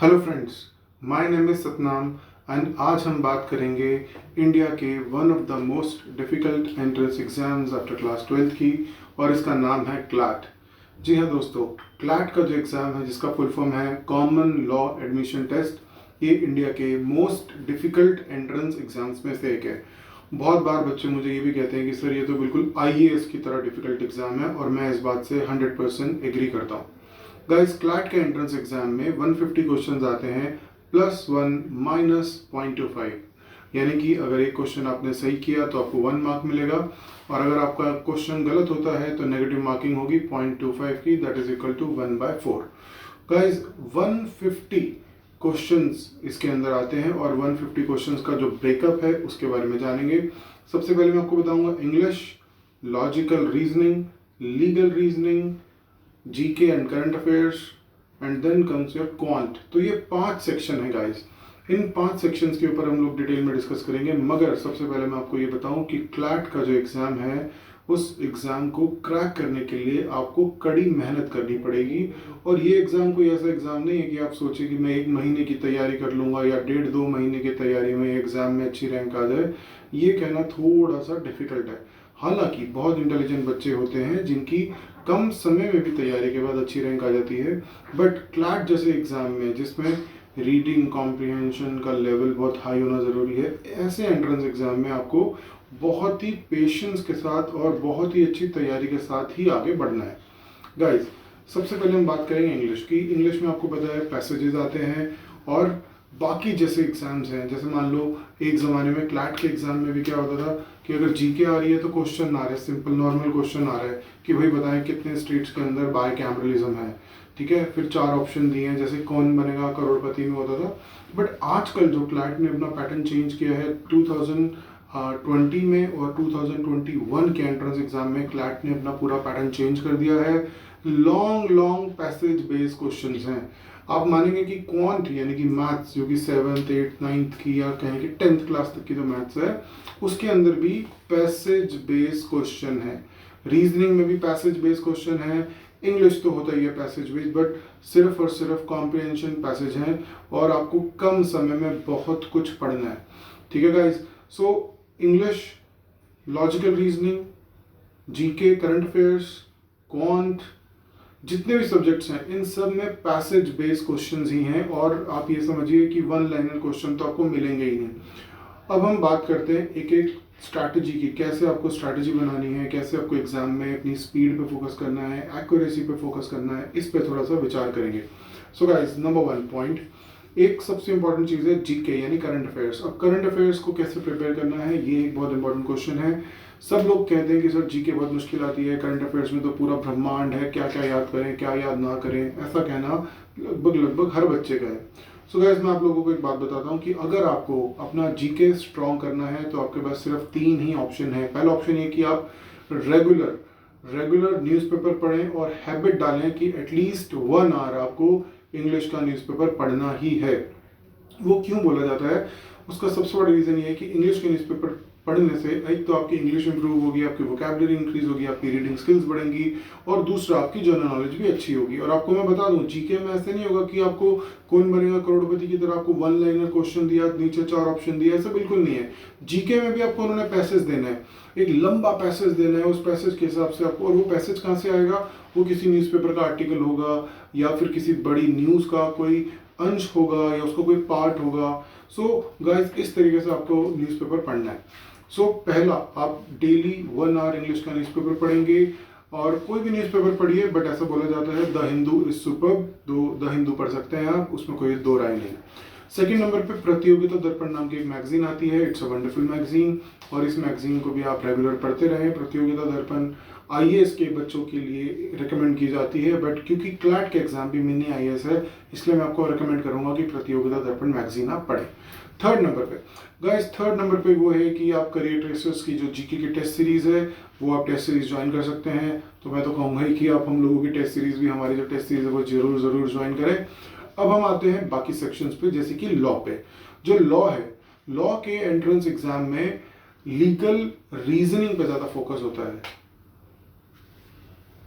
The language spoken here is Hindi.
Hello friends, my name is Satnam and आज हम बात करेंगे इंडिया के one of the most difficult entrance exams after class 12th की, और इसका नाम है क्लैट। जी हाँ दोस्तों, क्लैट का जो एग्ज़ाम है जिसका फुल फॉर्म है कॉमन लॉ एडमिशन टेस्ट, ये इंडिया के मोस्ट डिफ़िकल्ट एंट्रेंस एग्जाम्स में से एक है। बहुत बार बच्चे मुझे ये भी कहते हैं कि सर ये तो बिल्कुल IAS की तरह डिफ़िकल्ट एग्ज़ाम है, और मैं इस बात से 100% एग्री करता हूँ। गाइस, क्लैट के एंट्रेंस एग्जाम में 150 क्वेश्चंस आते हैं +1 -0.25, यानी कि अगर एक क्वेश्चन आपने सही किया तो आपको 1 मार्क मिलेगा, और अगर आपका क्वेश्चन गलत होता है तो नेगेटिव मार्किंग होगी 0.25 की, that is equal to 1/4। Guys, 150 questions इसके अंदर आते हैं, और 150 क्वेश्चंस का जो ब्रेकअप है उसके बारे में जानेंगे। सबसे पहले मैं आपको बताऊंगा English, logical reasoning, legal reasoning, GK and current affairs, and then comes your quant. तो ये 5 सेक्शन है गाइस। इन 5 सेक्शंस के ऊपर हम लोग डिटेल में डिस्कस करेंगे, मगर सबसे पहले मैं आपको ये बताऊं कि क्लैट का जो एग्जाम है उस एग्जाम को क्रैक करने के लिए आपको कड़ी मेहनत करनी पड़ेगी। और ये एग्जाम कोई ऐसा एग्जाम नहीं है कि आप सोचें कि मैं 1 महीने की तैयारी कर लूंगा या 1.5-2 महीने की तैयारी में एग्जाम में अच्छी रैंक आ जाए। ये कहना थोड़ा सा डिफिकल्ट है। हालांकि बहुत इंटेलिजेंट बच्चे होते हैं जिनकी कम समय में भी तैयारी के बाद अच्छी रैंक आ जाती है, बट क्लैट जैसे एग्जाम में जिसमें रीडिंग कॉम्प्रिहेंशन का लेवल बहुत हाई होना ज़रूरी है, ऐसे एंट्रेंस एग्जाम में आपको बहुत ही पेशेंस के साथ और बहुत ही अच्छी तैयारी के साथ ही आगे बढ़ना है। गाइस, सबसे पहले हम बात करेंगे इंग्लिश की। इंग्लिश में आपको पता है पैसेजेस आते हैं, और बाकी जैसे एग्जाम्स हैं, जैसे मान लो एक ज़माने में क्लैट के एग्जाम में भी क्या होता था कि अगर जीके आ रही है तो क्वेश्चन आ रहे, सिंपल नॉर्मल क्वेश्चन आ रहा है कि भाई बताएं कितने स्टेट्स के अंदर बाय कैमरलिज्म है, ठीक है। फिर 4 ऑप्शन दिए हैं, जैसे कौन बनेगा करोड़पति में होता था। बट आजकल जो क्लैट ने अपना पैटर्न चेंज किया है 2020 में और 2021 के एंट्रेंस एग्जाम में क्लैट ने अपना पूरा पैटर्न चेंज कर दिया है। लॉन्ग पैसेज बेस्ड क्वेश्चंस हैं। आप मानेंगे कि क्वांट यानी कि मैथ्स, जो कि 7th 8th 9th की या कहें कि 10th क्लास तक की जो मैथ्स है उसके अंदर भी पैसेज बेस्ड क्वेश्चन है। रीजनिंग में भी पैसेज बेस्ड क्वेश्चन है। इंग्लिश तो होता ही है पैसेज बेस्ड, बट सिर्फ और सिर्फ कॉम्प्रिहेंशन पैसेज हैं, और आपको कम समय में बहुत कुछ पढ़ना है, ठीक है guys. So English, logical reasoning, GK, current affairs, quant, जितने भी सब्जेक्ट्स हैं इन सब में पैसेज बेस्ड क्वेश्चंस ही हैं, और आप ये समझिए कि 1 लाइनर क्वेश्चन तो आपको मिलेंगे ही नहीं। अब हम बात करते हैं एक एक स्ट्रैटेजी की, कैसे आपको स्ट्रैटेजी बनानी है, कैसे आपको एग्जाम में अपनी स्पीड पे फोकस करना है, एक्यूरेसी पे फोकस करना है, इस पे थोड़ा सा विचार करेंगे। सो गाइस, नंबर 1 पॉइंट, एक सबसे इंपॉर्टेंट चीज़ है जीके यानी करंट अफेयर्स। अब करंट अफेयर्स को कैसे प्रिपेयर करना है, ये एक बहुत इंपॉर्टेंट क्वेश्चन है। सब लोग कहते हैं कि सर जीके बहुत मुश्किल आती है, करंट अफेयर्स में तो पूरा ब्रह्मांड है, क्या क्या याद करें क्या याद ना करें, ऐसा कहना लगभग हर बच्चे का है। सो गाइस, मैं आप लोगों को एक बात बताता हूँ कि अगर आपको अपना जीके स्ट्रॉन्ग करना है तो आपके पास सिर्फ 3 ही ऑप्शन है। पहला ऑप्शन ये कि आप रेगुलर न्यूज़पेपर पढ़ें और हैबिट डालें कि एटलीस्ट 1 आवर आपको इंग्लिश का न्यूज़पेपर पढ़ना ही है। वो क्यों बोला जाता है, उसका सबसे बड़ा रीज़न ये है कि इंग्लिश के न्यूज़पेपर पढ़ने से एक तो आपकी इंग्लिश इंप्रूव होगी, आपकी वोकैबुलरी इंक्रीज होगी, आपकी रीडिंग स्किल्स बढ़ेंगी, और दूसरा आपकी जनरल नॉलेज भी अच्छी होगी। और आपको मैं बता दूं, जीके में ऐसे नहीं होगा कि आपको कौन बनेगा करोड़पति की तरह आपको 1 लाइनर क्वेश्चन दिया, नीचे 4 ऑप्शन दिया, ऐसा बिल्कुल नहीं है। जीके में भी आपको उन्होंने पैसेज देना है, एक लंबा पैसेज देना है, उस पैसेज के हिसाब से आपको, और वो पैसेज कहाँ से आएगा, वो किसी न्यूज़पेपर का आर्टिकल होगा, या फिर किसी बड़ी न्यूज़ का कोई अंश होगा, या उसका कोई पार्ट होगा। सो गाइस, इस तरीके से आपको न्यूज़पेपर पढ़ना है। सो पहला, आप डेली 1 आवर इंग्लिश का न्यूज़पेपर पढ़ेंगे, और कोई भी न्यूज़पेपर पढ़िए, बट ऐसा बोला जाता है the Hindu is superb, the Hindu पढ़ सकते हैं आप, उसमें कोई 2 राय नहीं। सेकंड नंबर पे प्रतियोगिता दर्पण नाम की एक मैगजीन आती है, इट्स अ वंडरफुल मैगजीन, और इस मैगजीन को भी आप रेगुलर पढ़ते रहें। प्रतियोगिता दर्पण IAS के बच्चों के लिए रिकमेंड की जाती है, बट क्योंकि क्लैट के एग्जाम भी मिनी IAS है, इसलिए मैं आपको रिकमेंड करूंगा कि प्रतियोगिता दर्पण मैगजीन आप पढ़ें। थर्ड नंबर पे गाइस, थर्ड नंबर पे वो है कि आप करियर ट्रेसर्स की जो जीके की टेस्ट सीरीज है वो आप टेस्ट सीरीज ज्वाइन कर सकते हैं। तो मैं तो कहूँगा ही कि आप हम लोगों की टेस्ट सीरीज भी, हमारी जो टेस्ट सीरीज है वो जरूर ज्वाइन करें। अब हम आते हैं बाकी सेक्शंस पे, जैसे कि लॉ पे। जो लॉ है, लॉ के एंट्रेंस एग्जाम में लीगल रीजनिंग पे ज़्यादा फोकस होता है।